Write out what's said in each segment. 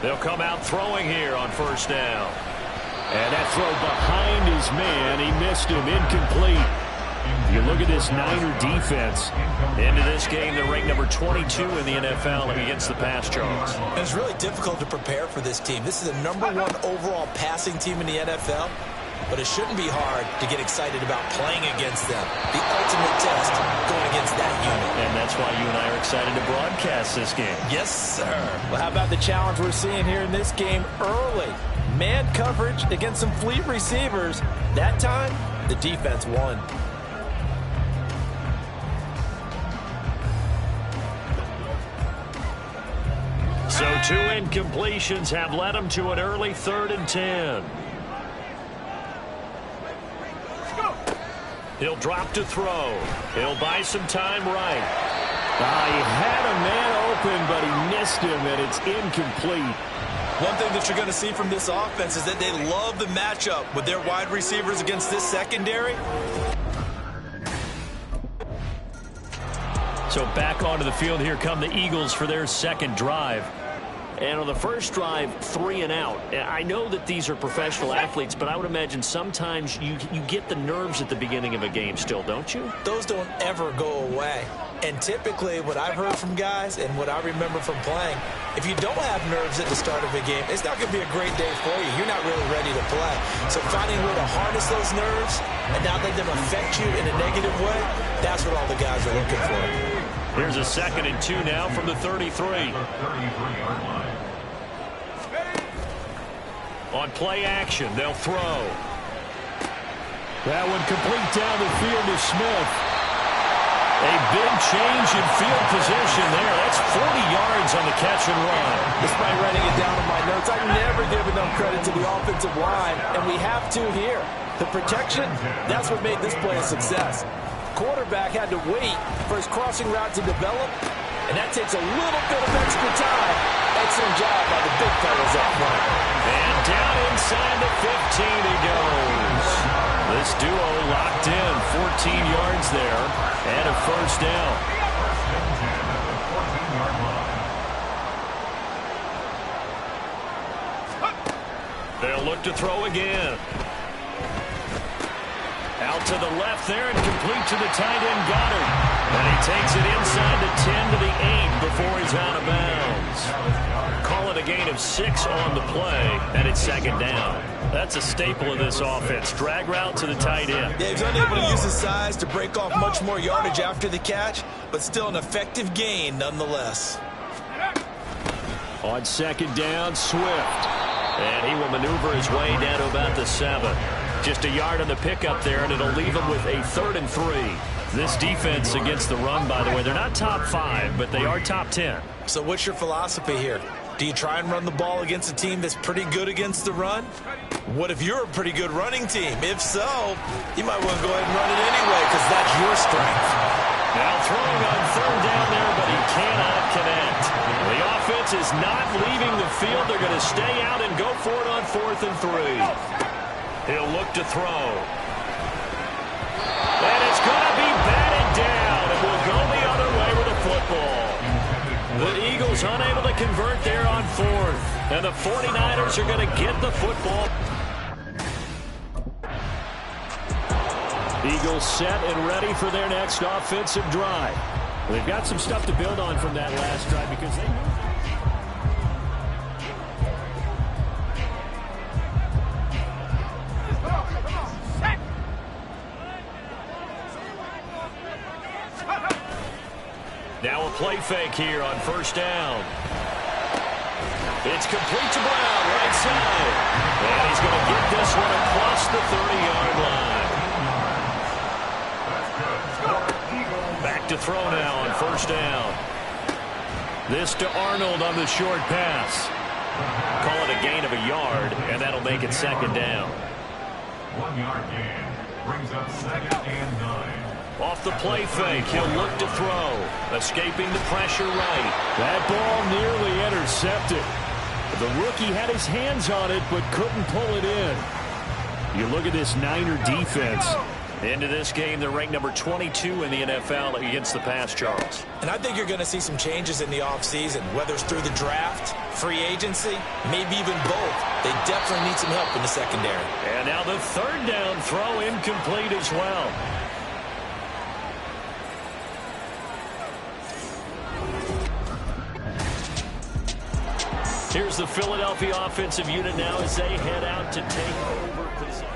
They'll come out throwing here on first down. And that throw behind his man. He missed him. Incomplete. You look at this Niner defense. Into this game, they're ranked number 22 in the NFL against the pass charge. And it's really difficult to prepare for this team. This is the #1 overall passing team in the NFL. But it shouldn't be hard to get excited about playing against them. The ultimate test going against that unit. And that's why you and I are excited to broadcast this game. Yes, sir. Well, how about the challenge we're seeing here in this game early? Man coverage against some fleet receivers. That time, the defense won. So 2 incompletions have led them to an early 3rd and 10. He'll drop to throw. He'll buy some time right. He had a man open, but he missed him, and it's incomplete. One thing that you're going to see from this offense is that they love the matchup with their wide receivers against this secondary. So back onto the field, here come the Eagles for their second drive. And on the first drive, 3 and out. I know that these are professional athletes, but I would imagine sometimes you get the nerves at the beginning of a game still, don't you? Those don't ever go away. And typically what I've heard from guys and what I remember from playing, if you don't have nerves at the start of a game, it's not going to be a great day for you. You're not really ready to play. So finding a way to harness those nerves and not let them affect you in a negative way, that's what all the guys are looking for. Here's a 2nd and 2 now from the 33. On play action, they'll throw. That one complete down the field to Smith. A big change in field position there. That's 40 yards on the catch and run. Despite writing it down in my notes, I never give enough credit to the offensive line, and we have to here. The protection, that's what made this play a success. Quarterback had to wait for his crossing route to develop, and that takes a little bit of extra time. Excellent job by the big fellas up front. And down inside the 15 he goes. This duo locked in, 14 yards there, and a first down. They'll look to throw again. Out to the left there and complete to the tight end Goddard. And he takes it inside the 10 to the 8 before he's out of bounds. Call it a gain of 6 on the play, and it's 2nd down. That's a staple of this offense. Drag route to the tight end. Yeah, he's unable to use his size to break off much more yardage after the catch, but still an effective gain nonetheless. On 2nd down, Swift. And he will maneuver his way down to about the 7. Just a yard on the pickup there, and it'll leave him with a 3rd and 3. This defense against the run, by the way, they're not top 5, but they are top 10. So what's your philosophy here? Do you try and run the ball against a team that's pretty good against the run? What if you're a pretty good running team? If so, you might want to go ahead and run it anyway because that's your strength. Now throwing on 3rd down there, but he cannot connect. The offense is not leaving the field. They're going to stay out and go for it on 4th and 3. He'll look to throw. And it's going to be batted down, and we'll go the other way with the football. The Eagles unable to convert there on 4th. And the 49ers are going to get the football. Eagles set and ready for their next offensive drive. They've got some stuff to build on from that last drive because they moved. Now a play fake here on 1st down. It's complete to Brown, right side. And he's going to get this one across the 30-yard line. Back to throw now on 1st down. This to Arnold on the short pass. Call it a gain of a yard, and that'll make it 2nd down. 1-yard gain brings up 2nd and 9. Off the play fake, he'll look to throw. Escaping the pressure right. That ball nearly intercepted. The rookie had his hands on it, but couldn't pull it in. You look at this Niner defense. Into this game, they're ranked number 22 in the NFL against the pass, Charles. And I think you're going to see some changes in the offseason, whether it's through the draft, free agency, maybe even both. They definitely need some help in the secondary. And now the third down throw incomplete as well. Here's the Philadelphia offensive unit now as they head out to take over possession.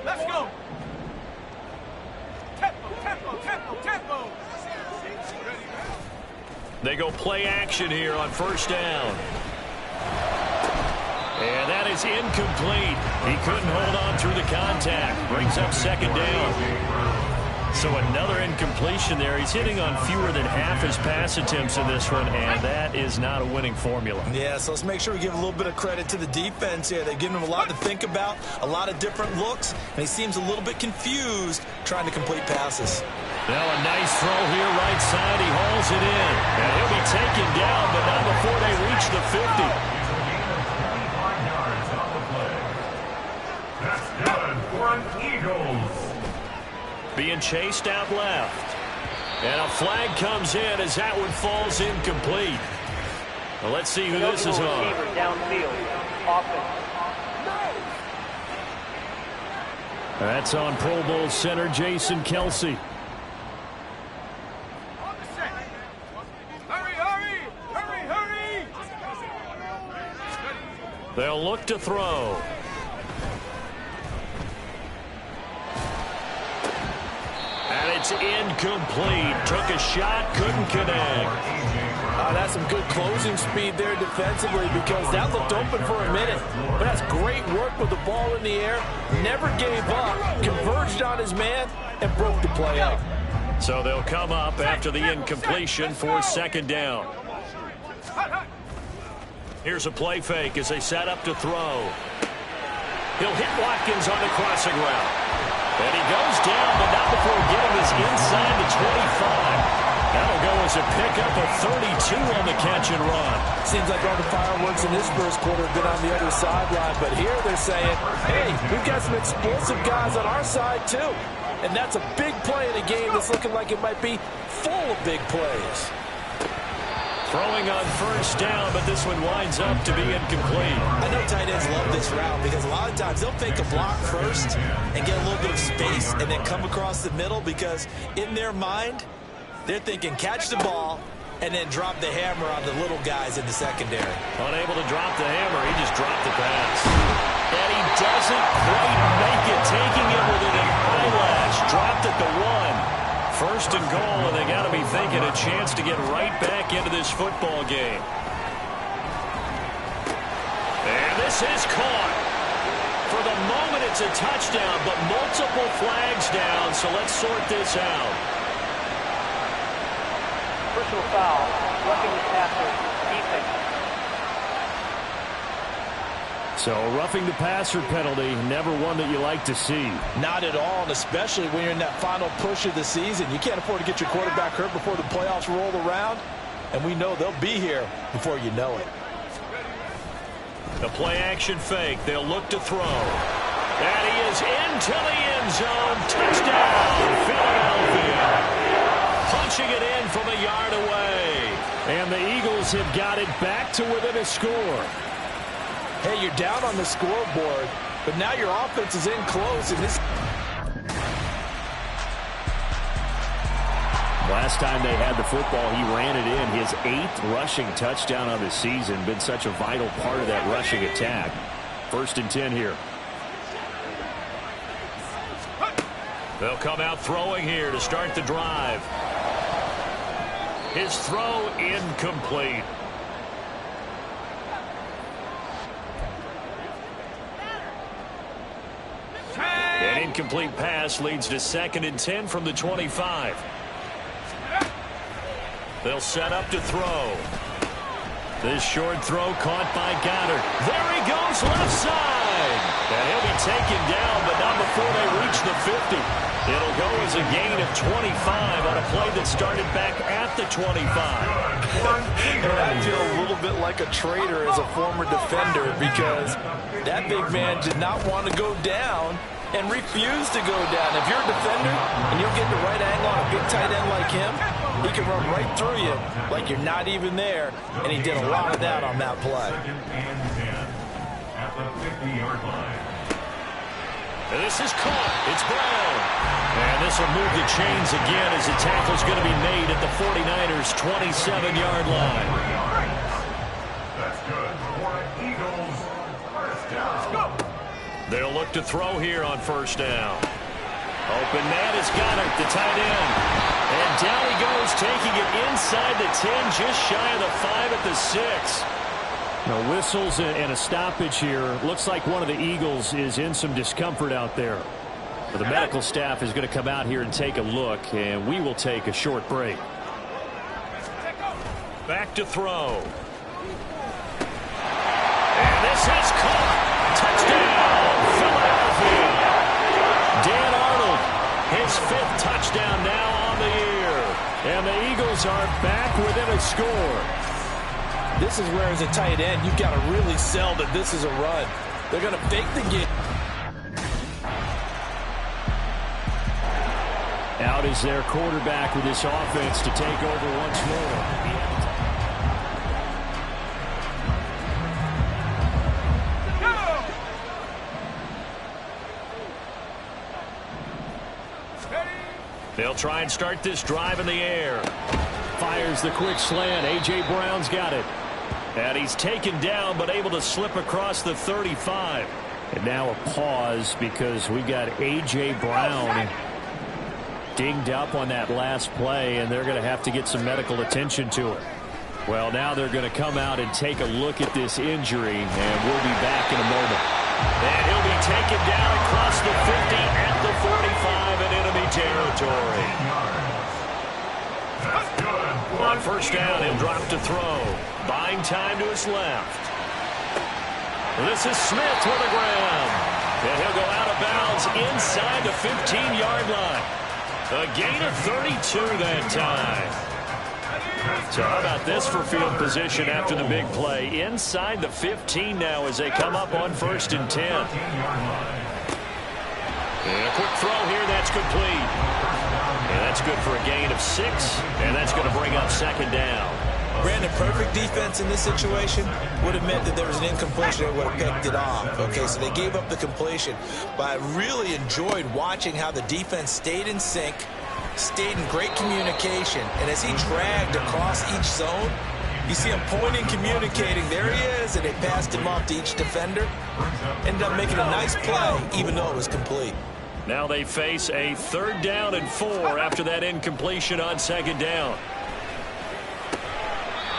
Let's go. Tempo. They go play action here on first down. And that is incomplete. He couldn't hold on through the contact. Brings up second down. So another incompletion there. He's hitting on fewer than half his pass attempts in this one, and that is not a winning formula. Yeah, so let's make sure we give a little bit of credit to the defense here. They've given him a lot to think about, a lot of different looks, and he seems a little bit confused trying to complete passes. Now a nice throw here right side. He hauls it in. And he'll be taken down, but not before they reach the 50. That's good for an Eagles. Being chased out left. And a flag comes in as that one falls incomplete. Well, let's see who this is on. Downfield. Offense. That's on Pro Bowl center Jason Kelce. Hurry! They'll look to throw. And it's incomplete. Took a shot, couldn't connect. That's some good closing speed there defensively because that looked open for a minute. But that's great work with the ball in the air. Never gave up, converged on his man, and broke the play up. So they'll come up after the incompletion for second down. Here's a play fake as they set up to throw. He'll hit Watkins on the crossing route. And he goes down, but not before getting his inside the 25. That'll go as a pickup of 32 on the catch and run. Seems like all the fireworks in this first quarter have been on the other sideline, but here they're saying, hey, we've got some explosive guys on our side too. And that's a big play in a game that's looking like it might be full of big plays. Throwing on first down, but this one winds up to be incomplete. I know tight ends love this route because a lot of times they'll fake a block first and get a little bit of space and then come across the middle because in their mind, they're thinking catch the ball and then drop the hammer on the little guys in the secondary. Unable to drop the hammer, he just dropped the pass. And he doesn't quite make it, taking it within an eyelash. Dropped at the 1. First and goal, and they got to be thinking a chance to get right back into this football game. And this is caught. For the moment, it's a touchdown, but multiple flags down, so let's sort this out. Personal foul. Roughing the passer. Defense. So roughing the passer penalty, never one that you like to see. Not at all, and especially when you're in that final push of the season. You can't afford to get your quarterback hurt before the playoffs roll around, and we know they'll be here before you know it. The play-action fake. They'll look to throw. And he is into the end zone. Touchdown, Philadelphia. Punching it in from a yard away. And the Eagles have got it back to within a score. Hey, you're down on the scoreboard, but now your offense is in close, and this... Last time they had the football, he ran it in. His 8th rushing touchdown of the season. Been such a vital part of that rushing attack. 1st and 10 here. They'll come out throwing here to start the drive. His throw incomplete. An incomplete pass leads to 2nd and 10 from the 25. They'll set up to throw. This short throw caught by Goddard. There he goes left side. flag. And he'll be taken down, but not before they reach the 50. It'll go as a gain of 25 on a play that started back at the 25. I feel a little bit like a traitor as a former defender because that big man did not want to go down and refused to go down. If you're a defender and you'll get the right angle on a big tight end like him, he can run right through you like you're not even there, and he did a lot of that on that play. Second and 10 at the 50-yard line. And this is caught. It's Brown. And this will move the chains again as the tackle's going to be made at the 49ers' 27-yard line. That's good for Eagles. First down. They'll look to throw here on first down. Open man has got it, the tight end. And down he goes, taking it inside the 10, just shy of the 5 at the 6. Now, whistles and a stoppage here. Looks like one of the Eagles is in some discomfort out there. But the medical staff is going to come out here and take a look, and we will take a short break. Back to throw. And this is caught. Touchdown, Philadelphia. Dan Arnold, his 5th touchdown now on the year. And the Eagles are back within a score. This is where, as a tight end, you've got to really sell that this is a run. They're going to fake the game. Out is their quarterback with this offense to take over once more. They'll try and start this drive in the air. Fires the quick slant. A.J. Brown's got it. And he's taken down, but able to slip across the 35. And now a pause because we got A.J. Brown dinged up on that last play, and they're going to have to get some medical attention to it. Well, now they're going to come out and take a look at this injury, and we'll be back in a moment. And he'll be taken down across the 50 at the 45 in enemy territory. On first down, he'll drop to throw. Buying time to his left. This is Smith with the ground. And he'll go out of bounds inside the 15-yard line. A gain of 32 that time. So how about this for field position after the big play? Inside the 15 now as they come up on first and 10. And a quick throw here, that's complete. And that's good for a gain of 6, and that's going to bring up second down. Brandon, perfect defense in this situation would have meant that there was an incompletion that would have picked it off. Okay, so they gave up the completion. But I really enjoyed watching how the defense stayed in sync, stayed in great communication, and as he dragged across each zone, you see him pointing, communicating. There he is, and they passed him off to each defender. Ended up making a nice play, even though it was complete. Now they face a 3rd down and 4 after that incompletion on second down.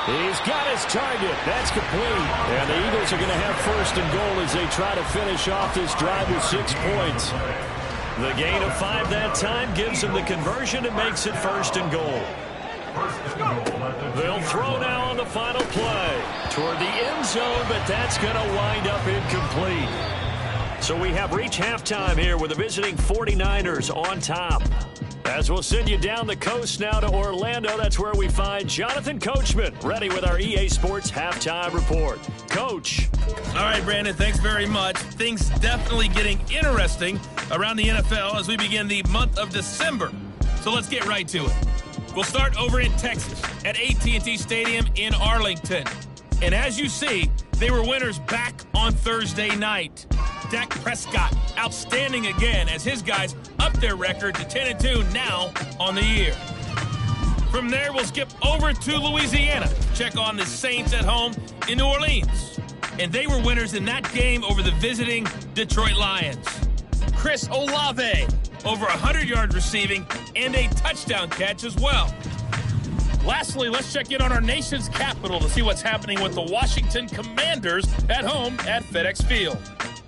He's got his target. That's complete. And the Eagles are going to have first and goal as they try to finish off this drive with 6 points. The gain of 5 that time gives them the conversion and makes it first and goal. They'll throw now on the final play toward the end zone, but that's going to wind up incomplete. So we have reached halftime here with the visiting 49ers on top. As we'll send you down the coast now to Orlando, that's where we find Jonathan Coachman, ready with our EA Sports Halftime Report. Coach. All right, Brandon, thanks very much. Things definitely getting interesting around the NFL as we begin the month of December. So let's get right to it. We'll start over in Texas at AT&T Stadium in Arlington. And as you see, they were winners back on Thursday night. Dak Prescott, outstanding again as his guys up their record to 10-2 now on the year. From there, we'll skip over to Louisiana. Check on the Saints at home in New Orleans. And they were winners in that game over the visiting Detroit Lions. Chris Olave, over 100 yards receiving and a touchdown catch as well. Lastly, let's check in on our nation's capital to see what's happening with the Washington Commanders at home at FedEx Field.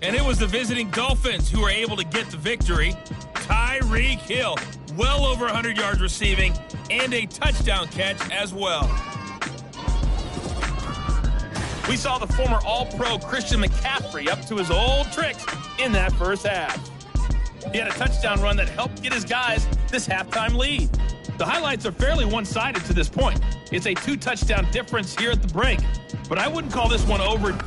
And it was the visiting Dolphins who were able to get the victory. Tyreek Hill, well over 100 yards receiving and a touchdown catch as well. We saw the former All-Pro Christian McCaffrey up to his old tricks in that first half. He had a touchdown run that helped get his guys this halftime lead. The highlights are fairly one-sided to this point. It's a 2-touchdown difference here at the break, but I wouldn't call this one over.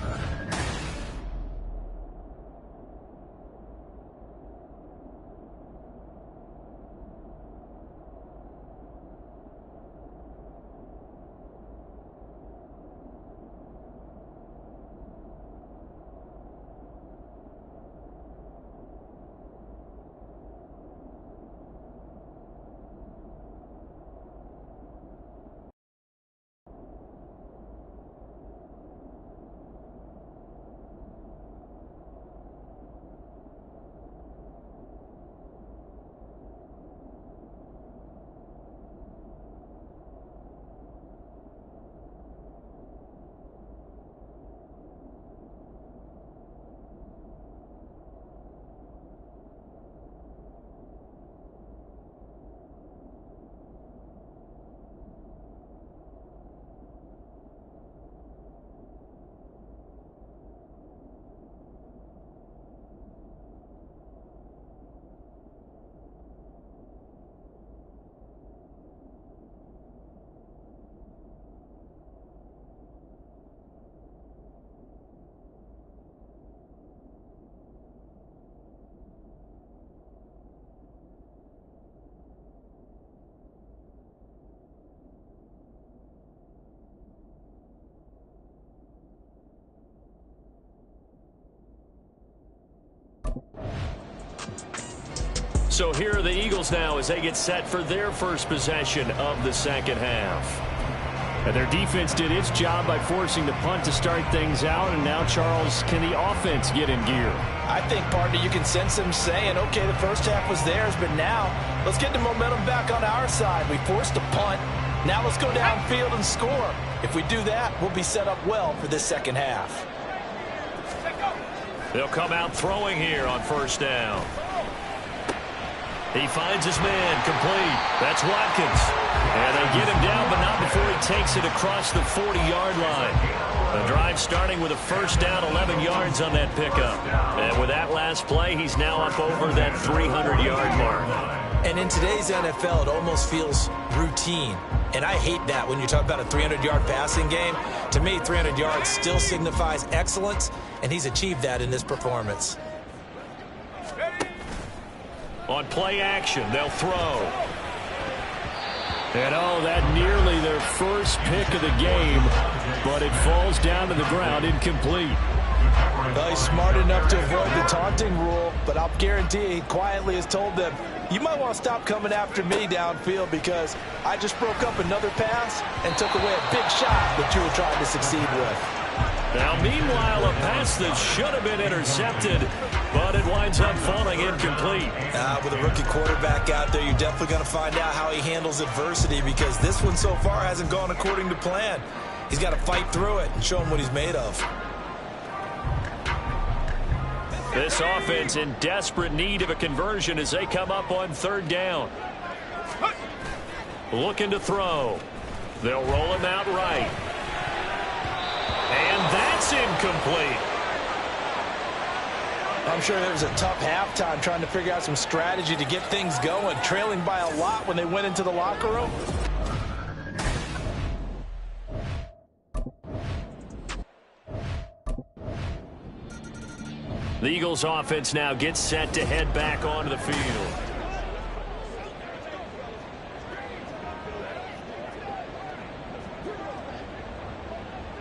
So here are the Eagles now as they get set for their first possession of the second half. And their defense did its job by forcing the punt to start things out. And now, Charles, can the offense get in gear? I think, partner, you can sense them saying, okay, the first half was theirs, but now let's get the momentum back on our side. We forced a punt. Now let's go downfield and score. If we do that, we'll be set up well for this second half. They'll come out throwing here on first down. He finds his man complete. That's Watkins. And they get him down, but not before he takes it across the 40-yard line. The drive starting with a first down, 11 yards on that pickup. And with that last play, he's now up over that 300-yard mark. And in today's NFL, it almost feels routine. And I hate that when you talk about a 300-yard passing game. To me, 300 yards still signifies excellence, and he's achieved that in this performance. On play action, they'll throw. And oh, that nearly their first pick of the game, but it falls down to the ground incomplete. Well, he's smart enough to avoid the taunting rule, but I'll guarantee he quietly has told them, you might want to stop coming after me downfield because I just broke up another pass and took away a big shot that you were trying to succeed with. Now, meanwhile, a pass that should have been intercepted, but it winds up falling incomplete. With a rookie quarterback out there, you're definitely going to find out how he handles adversity because this one so far hasn't gone according to plan. He's got to fight through it and show him what he's made of. This offense in desperate need of a conversion as they come up on third down. Looking to throw. They'll roll him out right. And that's incomplete. I'm sure there was a tough halftime trying to figure out some strategy to get things going, trailing by a lot when they went into the locker room. The Eagles offense now gets set to head back onto the field.